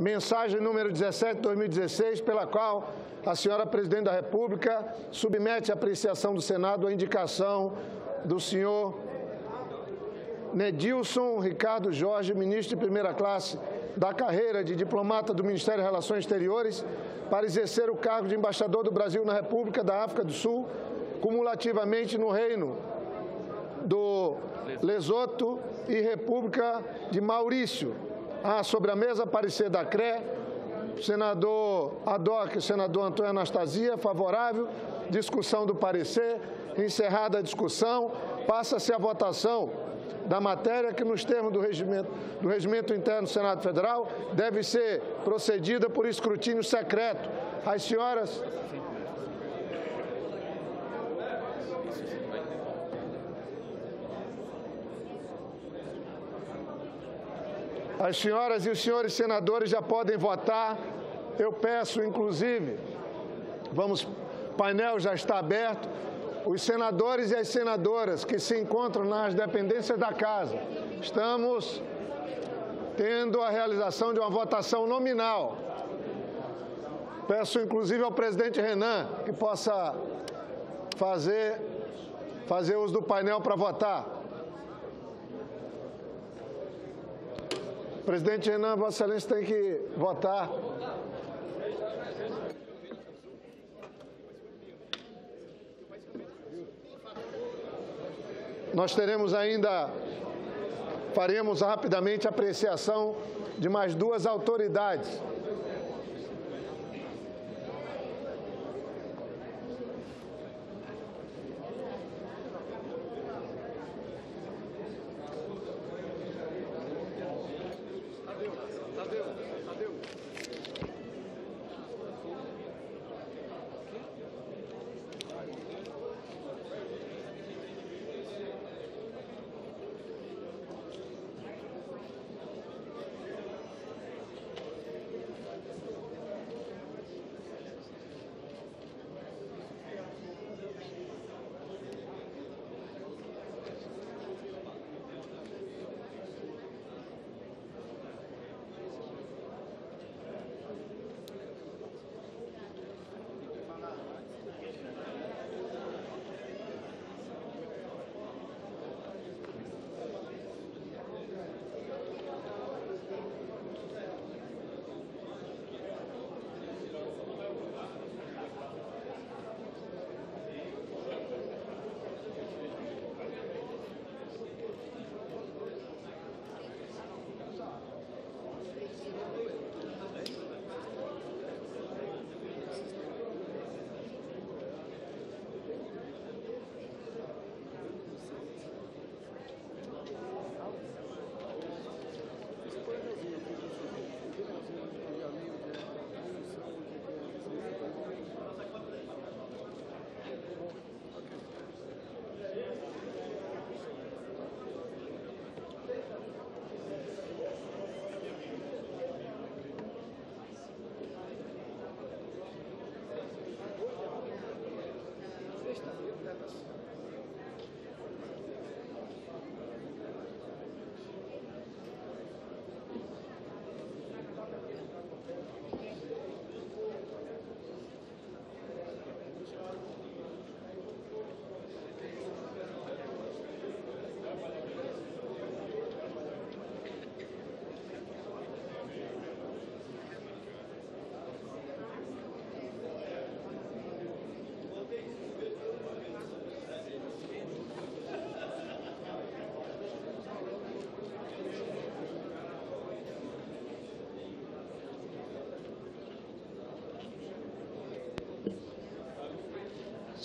mensagem número 17/2016, pela qual a senhora Presidente da República submete à apreciação do Senado a indicação do senhor Nedilson Ricardo Jorge, ministro de primeira classe da carreira de diplomata do Ministério de Relações Exteriores, para exercer o cargo de embaixador do Brasil na República da África do Sul, cumulativamente no Reino do Lesoto e República de Maurício. Sobre a mesa, parecer da CRE, senador Adoc, senador Antônio Anastasia, favorável, discussão do parecer, encerrada a discussão, passa-se a votação da matéria que, nos termos do regimento interno do Senado Federal, deve ser procedida por escrutínio secreto. As senhoras... As senhoras e os senhores senadores já podem votar. Eu peço, inclusive, o painel já está aberto. Os senadores e as senadoras que se encontram nas dependências da casa, estamos tendo a realização de uma votação nominal. Peço, inclusive, ao presidente Renan que possa fazer uso do painel para votar. Presidente Renan, Vossa Excelência tem que votar. Nós faremos rapidamente a apreciação de mais duas autoridades.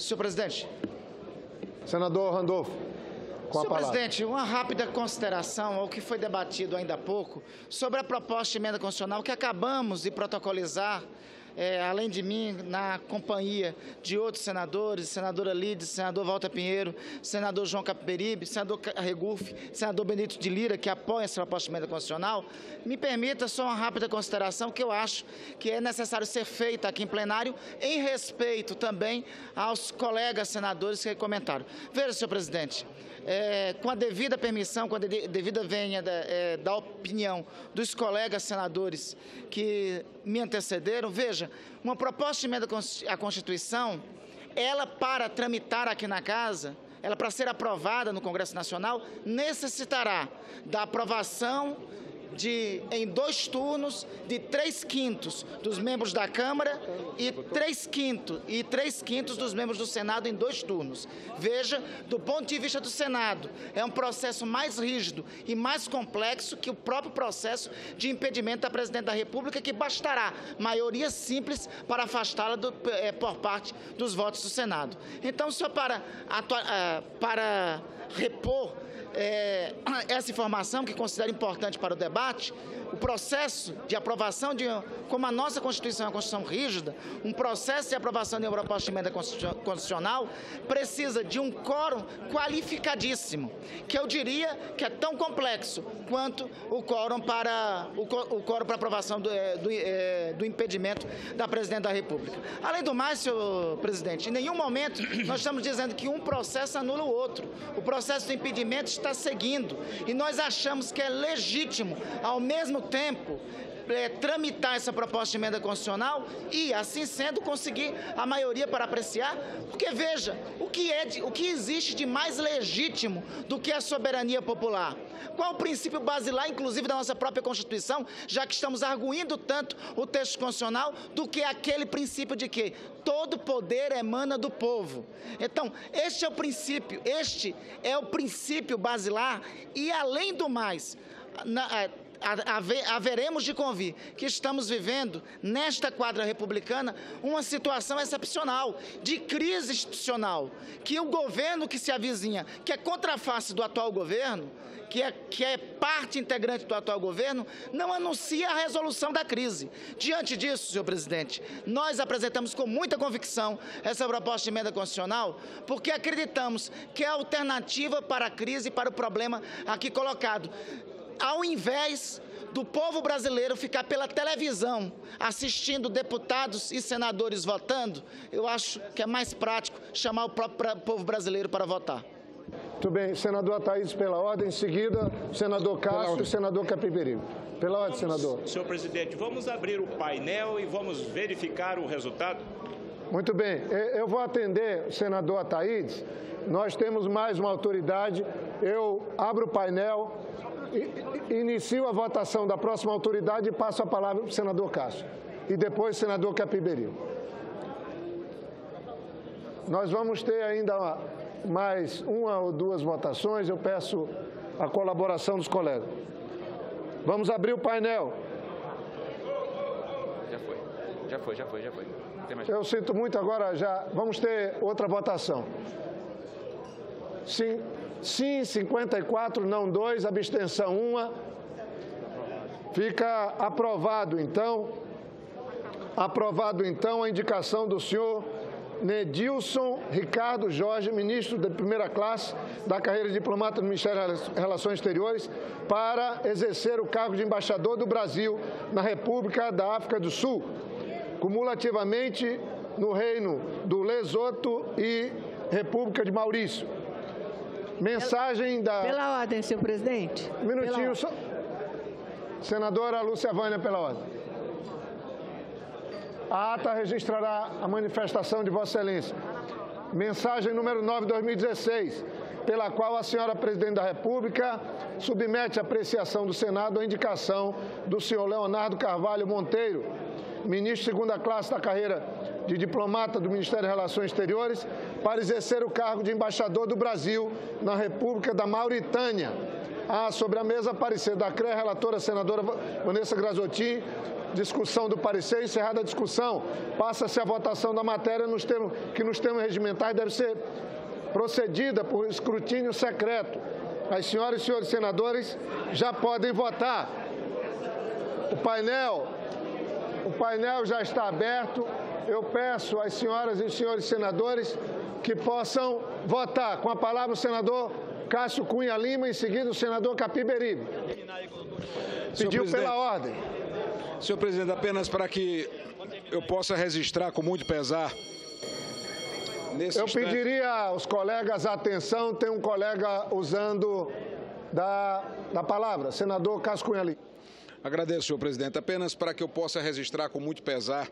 Senhor presidente. Senador Randolfo, com a palavra. Senhor presidente, uma rápida consideração ao que foi debatido ainda há pouco sobre a proposta de emenda constitucional que acabamos de protocolizar, além de mim, na companhia de outros senadores, senadora Lides, senador Walter Pinheiro, senador João Capiberibe, senador Regufe, senador Benedito de Lira, que apoia essa proposta de emenda constitucional. Me permita só uma rápida consideração que eu acho que é necessário ser feita aqui em plenário, em respeito também aos colegas senadores que comentaram. Veja, senhor presidente, com a devida permissão, com a devida venha da opinião dos colegas senadores que me antecederam, veja, uma proposta de emenda à Constituição, ela para tramitar aqui na Casa, ela para ser aprovada no Congresso Nacional, necessitará da aprovação em 2 turnos de 3/5 dos membros da Câmara e 3/5 dos membros do Senado em 2 turnos. Veja, do ponto de vista do Senado, é um processo mais rígido e mais complexo que o próprio processo de impedimento da Presidente da República, que bastará maioria simples para afastá-la por parte dos votos do Senado. Então, só para repor essa informação que considero importante para o debate, o processo de aprovação como a nossa Constituição é uma Constituição rígida, um processo de aprovação de uma proposta de emenda constitucional precisa de um quórum qualificadíssimo, que eu diria que é tão complexo quanto o quórum para aprovação do impedimento da Presidente da República. Além do mais, senhor presidente, em nenhum momento nós estamos dizendo que um processo anula o outro. O processo do impedimento está seguindo e nós achamos que é legítimo, ao mesmo tempo, tramitar essa proposta de emenda constitucional e, assim sendo, conseguir a maioria para apreciar, porque, veja, o que existe de mais legítimo do que a soberania popular? Qual o princípio basilar, inclusive, da nossa própria Constituição, já que estamos arguindo tanto o texto constitucional, do que aquele princípio de que todo poder emana do povo? Então, este é o princípio basilar e, além do mais, haveremos de convir que estamos vivendo, nesta quadra republicana, uma situação excepcional, de crise institucional, que o governo que se avizinha, que é contraface do atual governo, que é parte integrante do atual governo, não anuncia a resolução da crise. Diante disso, senhor presidente, nós apresentamos com muita convicção essa proposta de emenda constitucional, porque acreditamos que é a alternativa para a crise e para o problema aqui colocado. Ao invés do povo brasileiro ficar pela televisão assistindo deputados e senadores votando, eu acho que é mais prático chamar o próprio povo brasileiro para votar. Muito bem. Senador Ataídes, pela ordem. Em seguida, senador Cássio e senador Capiberibe. Pela ordem, senador. Senhor presidente, vamos abrir o painel e vamos verificar o resultado? Muito bem. Eu vou atender o senador Ataídes. Nós temos mais uma autoridade. Eu abro o painel, inicio a votação da próxima autoridade e passo a palavra para o senador Cássio. E depois, senador Capiberibe. Nós vamos ter ainda mais 1 ou 2 votações. Eu peço a colaboração dos colegas. Vamos abrir o painel. Já foi. Eu sinto muito, agora já vamos ter outra votação. Sim, 54, não 2, abstenção 1. Fica aprovado, então, a indicação do senhor Nedilson Ricardo Jorge, ministro de primeira classe da carreira de diplomata do Ministério das Relações Exteriores, para exercer o cargo de embaixador do Brasil na República da África do Sul, cumulativamente no Reino do Lesoto e República de Maurício. Mensagem da... Pela ordem, senhor presidente. Um minutinho. Senadora Lúcia Vânia, pela ordem. A ata registrará a manifestação de Vossa Excelência. Mensagem número 9/2016, pela qual a senhora Presidente da República submete à apreciação do Senado a indicação do senhor Leonardo Carvalho Monteiro, ministro de segunda classe da carreira de diplomata do Ministério das Relações Exteriores, para exercer o cargo de embaixador do Brasil na República da Mauritânia. Sobre a mesa, parecer da CRE, relatora senadora Vanessa Grazottin. Discussão do parecer. Encerrada a discussão, passa-se a votação da matéria nos termos regimentais deve ser procedida por escrutínio secreto. As senhoras e senhores senadores já podem votar. O painel já está aberto. Eu peço às senhoras e senhores senadores que possam votar. Com a palavra o senador Cássio Cunha Lima, em seguida o senador Capiberibe. Pediu pela ordem. Senhor presidente, apenas para que eu possa registrar com muito pesar Eu pediria aos colegas atenção, tem um colega usando da palavra, senador Cássio Cunha Lima. Agradeço, senhor presidente. Apenas para que eu possa registrar com muito pesar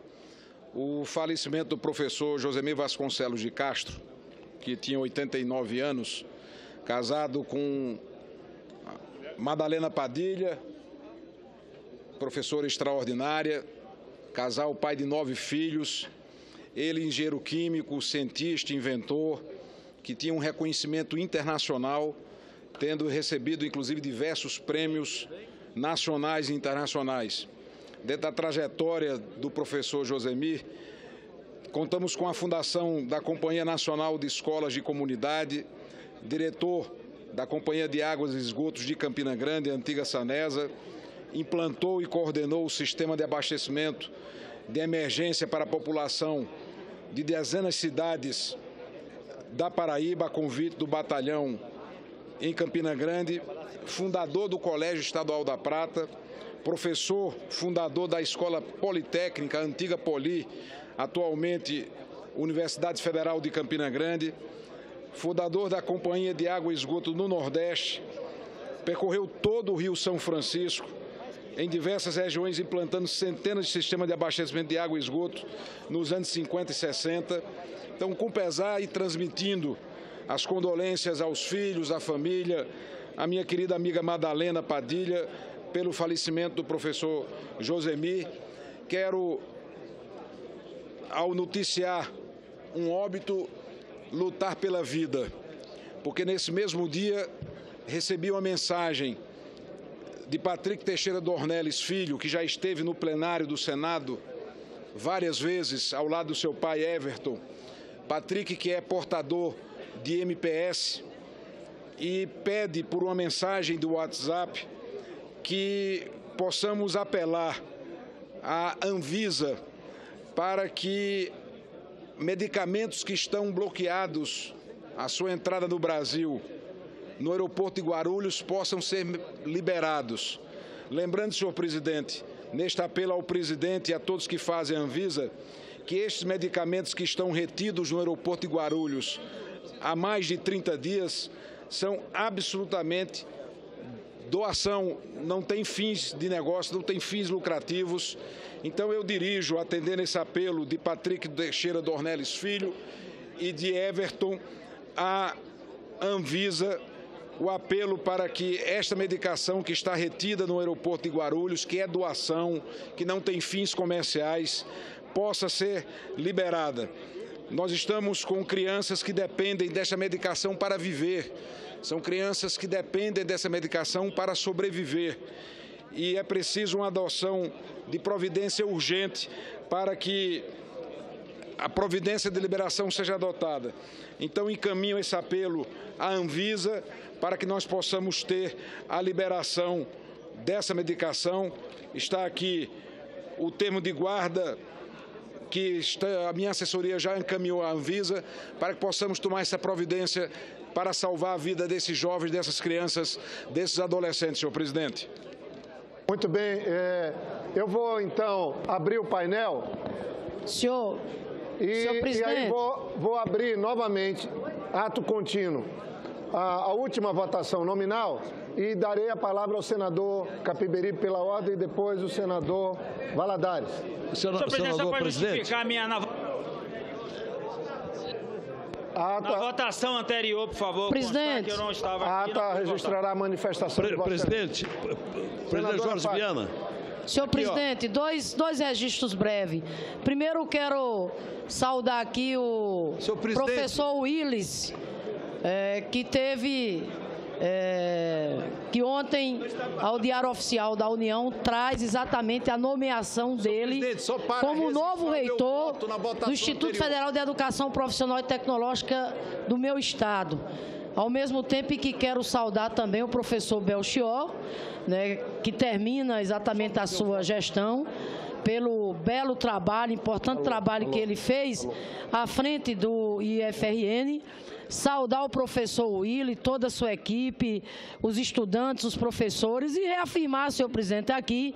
o falecimento do professor Josemir Vasconcelos de Castro, que tinha 89 anos, casado com Madalena Padilha, professora extraordinária, casal, pai de 9 filhos, ele engenheiro químico, cientista, inventor, que tinha um reconhecimento internacional, tendo recebido inclusive diversos prêmios nacionais e internacionais. Dentro da trajetória do professor Josemir, contamos com a fundação da Companhia Nacional de Escolas de Comunidade, diretor da Companhia de Águas e Esgotos de Campina Grande, a antiga Sanesa, implantou e coordenou o sistema de abastecimento de emergência para a população de dezenas de cidades da Paraíba, a convite do batalhão em Campina Grande, fundador do Colégio Estadual da Prata, professor fundador da Escola Politécnica, a antiga Poli, atualmente Universidade Federal de Campina Grande, fundador da Companhia de Água e Esgoto no Nordeste, percorreu todo o Rio São Francisco, em diversas regiões, implantando centenas de sistemas de abastecimento de água e esgoto nos anos 50 e 60. Então, com pesar e transmitindo as condolências aos filhos, à família, à minha querida amiga Madalena Padilha, pelo falecimento do professor Josemir. Quero, ao noticiar um óbito, lutar pela vida, porque nesse mesmo dia recebi uma mensagem de Patrick Teixeira Dornelles Filho, que já esteve no plenário do Senado várias vezes ao lado do seu pai Everton. Patrick, que é portador de MPS, e pede por uma mensagem do WhatsApp que possamos apelar à Anvisa para que medicamentos que estão bloqueados a sua entrada no Brasil, no aeroporto de Guarulhos, possam ser liberados. Lembrando, senhor presidente, neste apelo ao presidente e a todos que fazem a Anvisa, que estes medicamentos que estão retidos no aeroporto de Guarulhos há mais de 30 dias são absolutamente doação, não tem fins de negócio, não tem fins lucrativos. Então eu dirijo, atendendo esse apelo de Patrick Teixeira Dornelles Filho e de Everton, à Anvisa, o apelo para que esta medicação que está retida no aeroporto de Guarulhos, que é doação, que não tem fins comerciais, possa ser liberada. Nós estamos com crianças que dependem desta medicação para viver. São crianças que dependem dessa medicação para sobreviver. E é preciso uma adoção de providência urgente para que a providência de liberação seja adotada. Então, encaminho esse apelo à Anvisa para que nós possamos ter a liberação dessa medicação. Está aqui o termo de guarda que a minha assessoria já encaminhou à Anvisa para que possamos tomar essa providência para salvar a vida desses jovens, dessas crianças, desses adolescentes, senhor presidente. Muito bem. Eu vou, então, abrir o painel. Senhor presidente. E aí vou abrir novamente, ato contínuo, a última votação nominal e darei a palavra ao senador Capiberibe pela ordem e depois o senador Valadares. Senhor presidente, só para justificar a minha... Na votação anterior, por favor, presidente, que eu não estava aqui. A ata registrará a manifestação de presidente Jorge Viana. Senhor presidente, dois registros breves. Primeiro, quero saudar aqui o professor Willis, que ontem, ao Diário Oficial da União, traz exatamente a nomeação dele como novo reitor do Instituto Federal de Educação Profissional e Tecnológica do meu estado. Ao mesmo tempo que quero saudar também o professor Belchior, que termina exatamente a sua gestão, pelo belo trabalho, importante trabalho que ele fez à frente do IFRN. Saudar o professor Willy, toda a sua equipe, os estudantes, os professores, e reafirmar, senhor presidente, aqui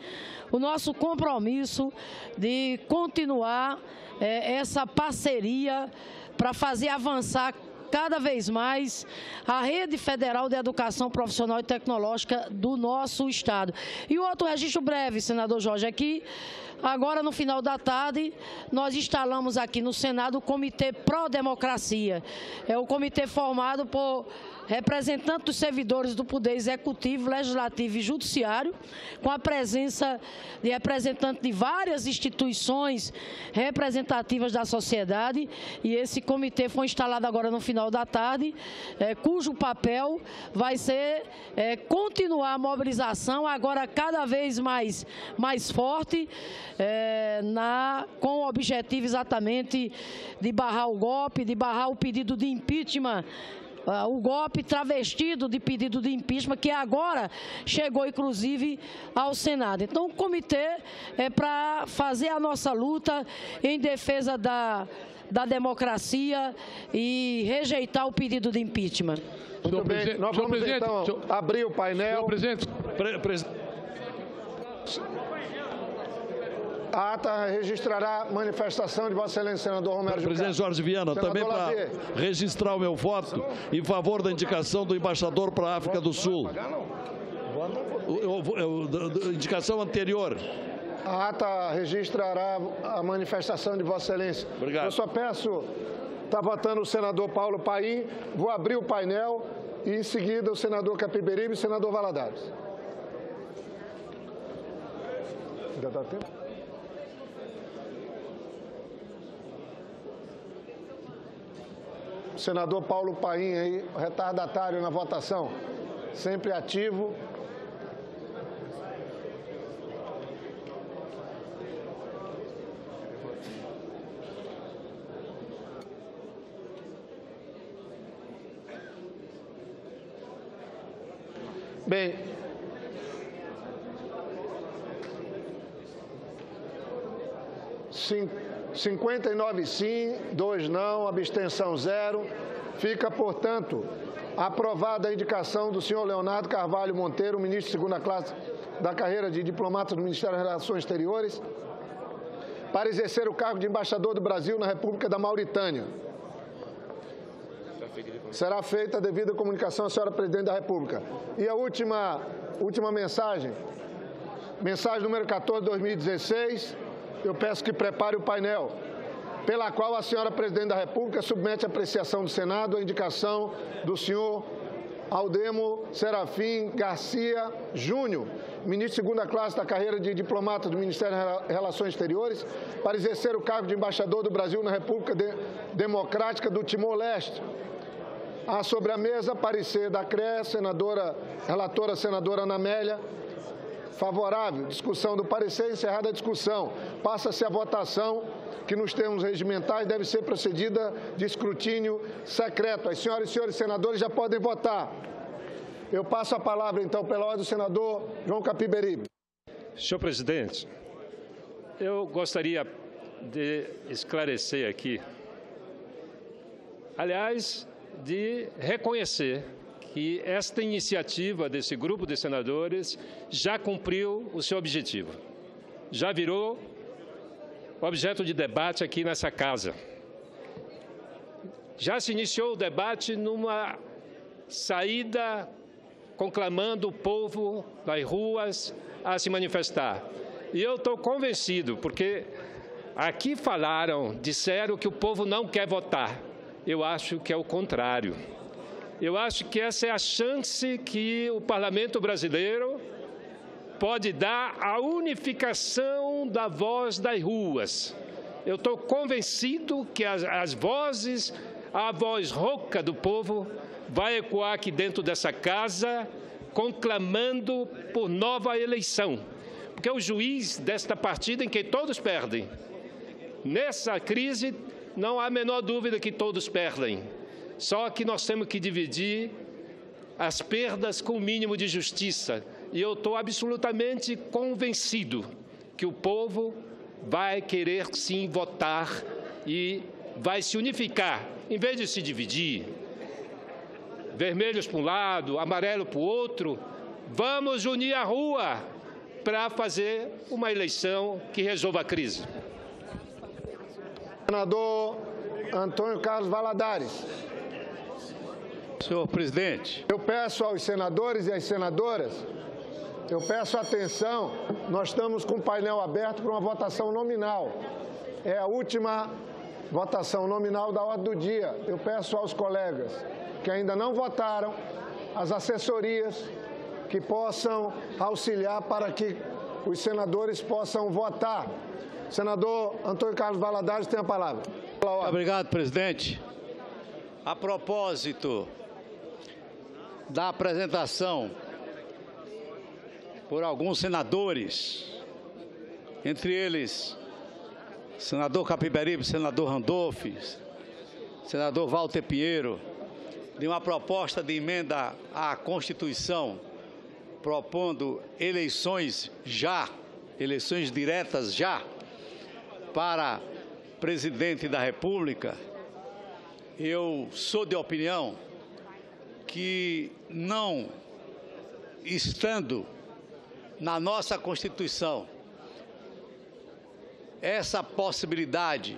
o nosso compromisso de continuar essa parceria para fazer avançar cada vez mais a Rede Federal de Educação Profissional e Tecnológica do nosso Estado. E outro registro breve, senador Jorge, aqui, agora no final da tarde, nós instalamos aqui no Senado o Comitê Pró-Democracia. É o comitê formado por representantes dos servidores do Poder Executivo, Legislativo e Judiciário, com a presença de representantes de várias instituições representativas da sociedade, e esse comitê foi instalado agora no final da tarde, cujo papel vai ser continuar a mobilização, agora cada vez mais forte, com o objetivo exatamente de barrar o golpe, de barrar o pedido de impeachment, o golpe travestido de pedido de impeachment, que agora chegou, inclusive, ao Senado. Então, o comitê é para fazer a nossa luta em defesa da democracia e rejeitar o pedido de impeachment. Muito bem, nós vamos então abrir o painel. Senhor presidente, A ata registrará manifestação de Vossa Excelência, senador Romero Jucá. Presidente Jorge Viana, senador também para registrar o meu voto em favor da indicação do embaixador para a África do Sul. Indicação anterior. A ata registrará a manifestação de Vossa Excelência. Obrigado. Eu só peço, está votando o senador Paulo Paim, vou abrir o painel e em seguida o senador Capiberibe e o senador Valadares. Ainda dá tempo? O senador Paulo Paim aí, retardatário na votação, sempre ativo. Bem, sim, 59 sim, 2 não, abstenção 0. Fica, portanto, aprovada a indicação do senhor Leonardo Carvalho Monteiro, ministro de segunda classe da carreira de diplomata do Ministério das Relações Exteriores, para exercer o cargo de embaixador do Brasil na República da Mauritânia. Será feita a devida comunicação à senhora Presidente da República. E a última mensagem, mensagem número 14 de 2016, eu peço que prepare o painel, pela qual a senhora Presidente da República submete à apreciação do Senado a indicação do senhor Aldemo Serafim Garcia Júnior, ministro de segunda classe da carreira de diplomata do Ministério das Relações Exteriores, para exercer o cargo de embaixador do Brasil na República Democrática do Timor-Leste. Há sobre a mesa parecer da CRE, relatora senadora Ana Amélia. Favorável. Discussão do parecer. Encerrada a discussão. Passa-se a votação, que nos termos regimentais deve ser procedida de escrutínio secreto. As senhoras e senhores senadores já podem votar. Eu passo a palavra, então, pela ordem do senador João Capiberibe. Senhor presidente, eu gostaria de esclarecer aqui, aliás, de reconhecer que esta iniciativa desse grupo de senadores já cumpriu o seu objetivo. Já virou objeto de debate aqui nessa casa. Já se iniciou o debate numa saída conclamando o povo das ruas a se manifestar. E eu estou convencido, porque aqui disseram que o povo não quer votar. Eu acho que é o contrário. Eu acho que essa é a chance que o Parlamento brasileiro pode dar à unificação da voz das ruas. Eu estou convencido que a voz rouca do povo vai ecoar aqui dentro dessa casa, conclamando por nova eleição. Porque é o juiz desta partida em que todos perdem. Nessa crise, não há a menor dúvida que todos perdem. Só que nós temos que dividir as perdas com o mínimo de justiça. E eu estou absolutamente convencido que o povo vai querer sim votar e vai se unificar, em vez de se dividir, vermelhos para um lado, amarelo para o outro, vamos unir a rua para fazer uma eleição que resolva a crise. Senador Antônio Carlos Valadares. Senhor presidente. Eu peço aos senadores e às senadoras, eu peço atenção, nós estamos com o painel aberto para uma votação nominal. É a última votação nominal da ordem do dia. Eu peço aos colegas que ainda não votaram, as assessorias, que possam auxiliar para que os senadores possam votar. Senador Antônio Carlos Valadares tem a palavra. Obrigado, presidente. A propósito da apresentação por alguns senadores, entre eles senador Capiberibe, senador Randolph, senador Walter Pinheiro, de uma proposta de emenda à Constituição, propondo eleições diretas já, para presidente da República. Eu sou de opinião que, não estando na nossa Constituição essa possibilidade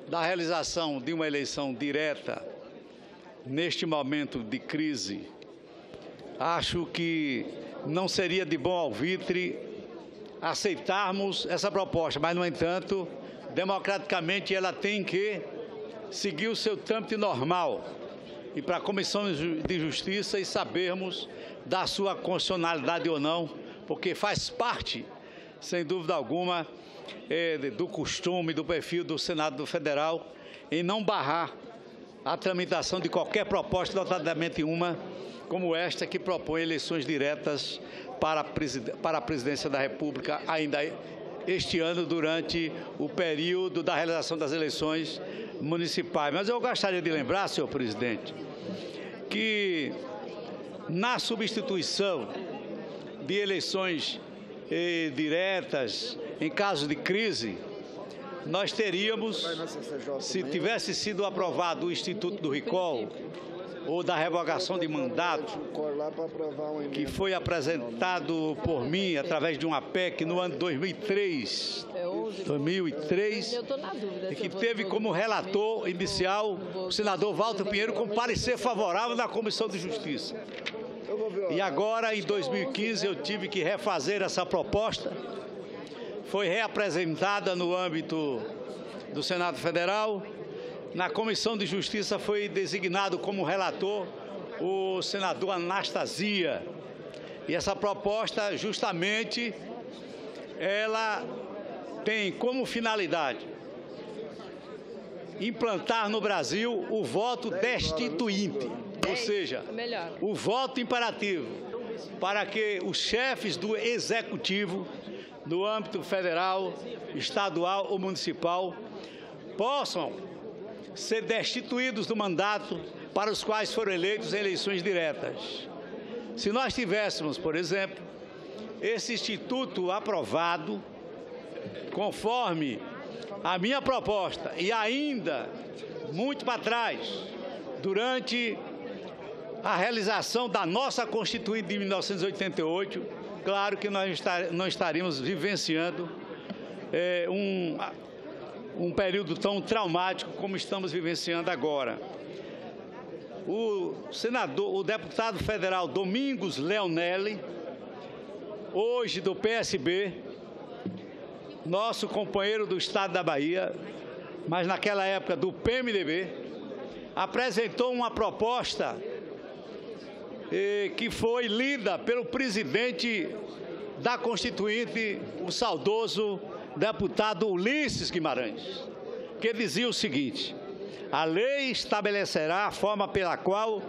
da realização de uma eleição direta neste momento de crise, acho que não seria de bom alvitre aceitarmos essa proposta, mas, no entanto, democraticamente ela tem que seguir o seu trâmite normal e para a Comissão de Justiça e sabermos da sua constitucionalidade ou não, porque faz parte, sem dúvida alguma, do costume, do perfil do Senado Federal em não barrar a tramitação de qualquer proposta, notadamente uma como esta, que propõe eleições diretas para a presidência da República ainda este ano, durante o período da realização das eleições municipais. Mas eu gostaria de lembrar, senhor presidente, que na substituição de eleições diretas em caso de crise, nós teríamos, se tivesse sido aprovado o Instituto do Recall ou da revogação de mandato, que foi apresentado por mim através de uma PEC no ano 2003, e que teve como relator inicial o senador Walter Pinheiro, com parecer favorável na Comissão de Justiça. E agora, em 2015, eu tive que refazer essa proposta. Foi reapresentada no âmbito do Senado Federal. Na Comissão de Justiça foi designado como relator o senador Anastasia. E essa proposta, justamente, ela tem como finalidade implantar no Brasil o voto destituinte, ou seja, o voto imperativo, para que os chefes do Executivo, no âmbito federal, estadual ou municipal, possam ser destituídos do mandato para os quais foram eleitos em eleições diretas. Se nós tivéssemos, por exemplo, esse instituto aprovado, conforme a minha proposta, e ainda muito para trás, durante a realização da nossa Constituinte de 1988, claro que nós não estaríamos vivenciando um período tão traumático como estamos vivenciando agora. O deputado federal Domingos Leonelli, hoje do PSB, nosso companheiro do estado da Bahia, mas naquela época do PMDB, apresentou uma proposta que foi lida pelo presidente da Constituinte, o saudoso deputado Ulisses Guimarães, que dizia o seguinte: a lei estabelecerá a forma pela qual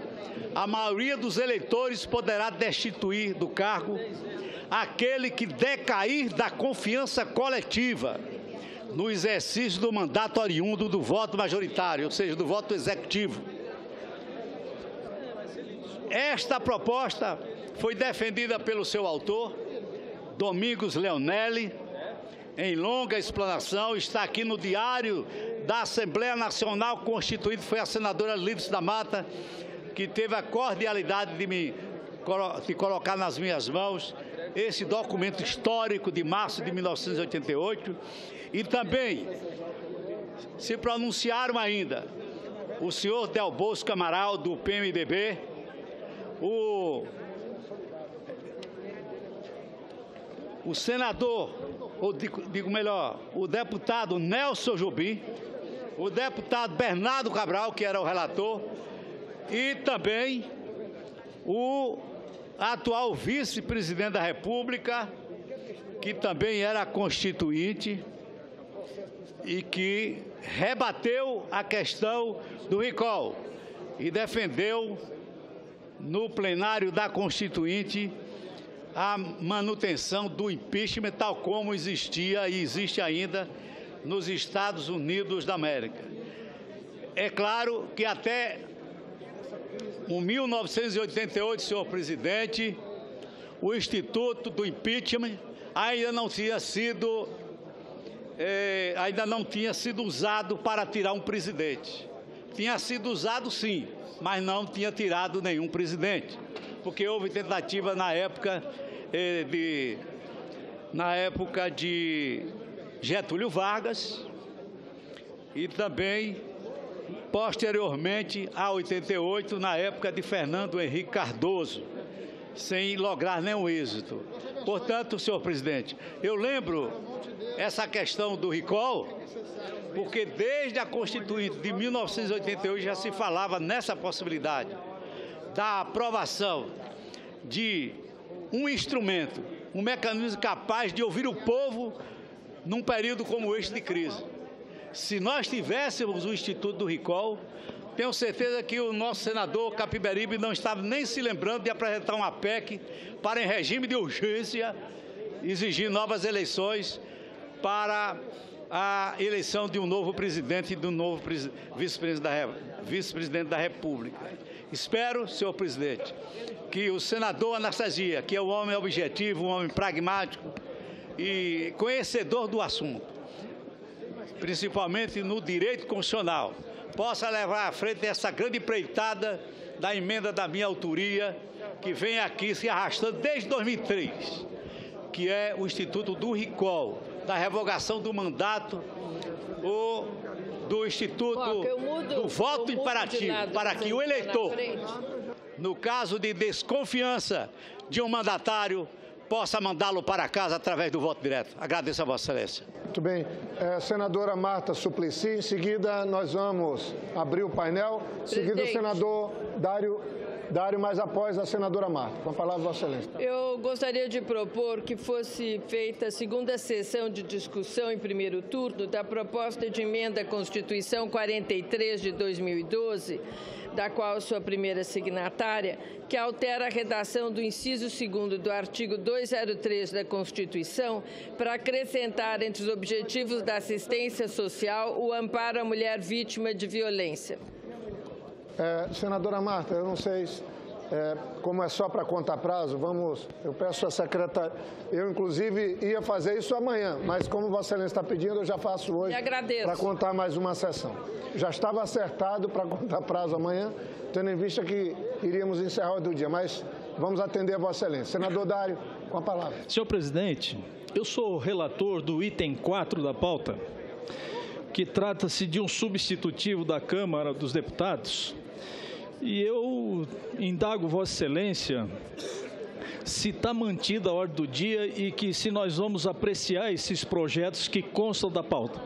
a maioria dos eleitores poderá destituir do cargo aquele que decair da confiança coletiva no exercício do mandato oriundo do voto majoritário, ou seja, do voto executivo. Esta proposta foi defendida pelo seu autor, Domingos Leonelli, em longa explanação, está aqui no diário da Assembleia Nacional Constituinte, foi a senadora Lídice da Mata, que teve a cordialidade de colocar nas minhas mãos esse documento histórico de março de 1988, e também se pronunciaram ainda o senhor Del Bosco Amaral, do PMDB, o senador, ou digo melhor, o deputado Nelson Jobim, o deputado Bernardo Cabral, que era o relator, e também o atual vice-presidente da República, que também era constituinte e que rebateu a questão do recall e defendeu no plenário da Constituinte a manutenção do impeachment tal como existia e existe ainda nos Estados Unidos da América. É claro que até 1988, senhor presidente, o instituto do impeachment ainda não tinha sido usado para tirar um presidente. Tinha sido usado sim, mas não tinha tirado nenhum presidente, porque houve tentativa na época de Getúlio Vargas e também posteriormente a 88, na época de Fernando Henrique Cardoso, sem lograr nenhum êxito. Portanto, senhor presidente, eu lembro essa questão do recall, porque desde a Constituinte de 1988 já se falava nessa possibilidade da aprovação de um instrumento, um mecanismo capaz de ouvir o povo num período como este de crise. Se nós tivéssemos o Instituto do Recall, tenho certeza que o nosso senador Capiberibe não estava nem se lembrando de apresentar uma PEC para, em regime de urgência, exigir novas eleições para a eleição de um novo presidente e de um novo vice-presidente da República. Espero, senhor presidente, que o senador Anastasia, que é um homem objetivo, um homem pragmático e conhecedor do assunto, principalmente no direito constitucional, possa levar à frente essa grande empreitada da emenda da minha autoria, que vem aqui se arrastando desde 2003, que é o Instituto do Recall, da revogação do mandato, ou do Instituto do voto imperativo, para que o eleitor, no caso de desconfiança de um mandatário, possa mandá-lo para casa através do voto direto. Agradeço a Vossa Excelência. Muito bem. Senadora Marta Suplicy, em seguida nós vamos abrir o painel, em seguida o senador Dário, mas após a senadora Marta. Com a palavra, Vossa Excelência. Eu gostaria de propor que fosse feita a segunda sessão de discussão em primeiro turno da proposta de emenda à Constituição 43 de 2012, da qual sou a primeira signatária, que altera a redação do inciso 2º do artigo 203 da Constituição para acrescentar entre os objetivos da assistência social o amparo à mulher vítima de violência. Senadora Marta, eu não sei como é só para contar prazo, eu peço à secretária, eu inclusive ia fazer isso amanhã, mas como Vossa Excelência está pedindo, eu já faço hoje para contar mais uma sessão. Já estava acertado para contar prazo amanhã, tendo em vista que iríamos encerrar o dia, mas vamos atender a Vossa Excelência. Senador Dário, com a palavra. Senhor presidente, eu sou relator do item 4 da pauta, que trata-se de um substitutivo da Câmara dos Deputados. E eu indago Vossa Excelência se está mantida a ordem do dia e que se nós vamos apreciar esses projetos que constam da pauta.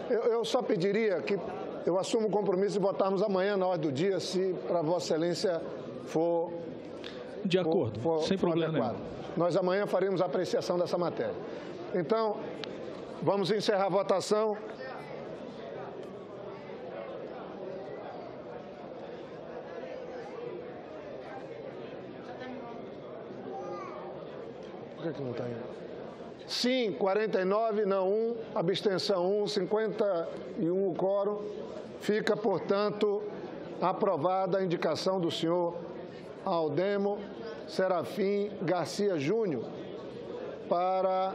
Eu só pediria que eu assumo o compromisso de votarmos amanhã na ordem do dia, se para Vossa Excelência for... De acordo, sem problema nenhum. Nós amanhã faremos a apreciação dessa matéria. Então, vamos encerrar a votação. Por que não está indo? Sim, 49, não 1, abstenção 1, 51 o quórum. Fica, portanto, aprovada a indicação do senhor Aldemo Serafim Garcia Júnior para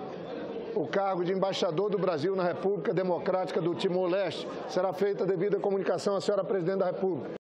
o cargo de embaixador do Brasil na República Democrática do Timor-Leste. Será feita a devida comunicação à senhora Presidente da República.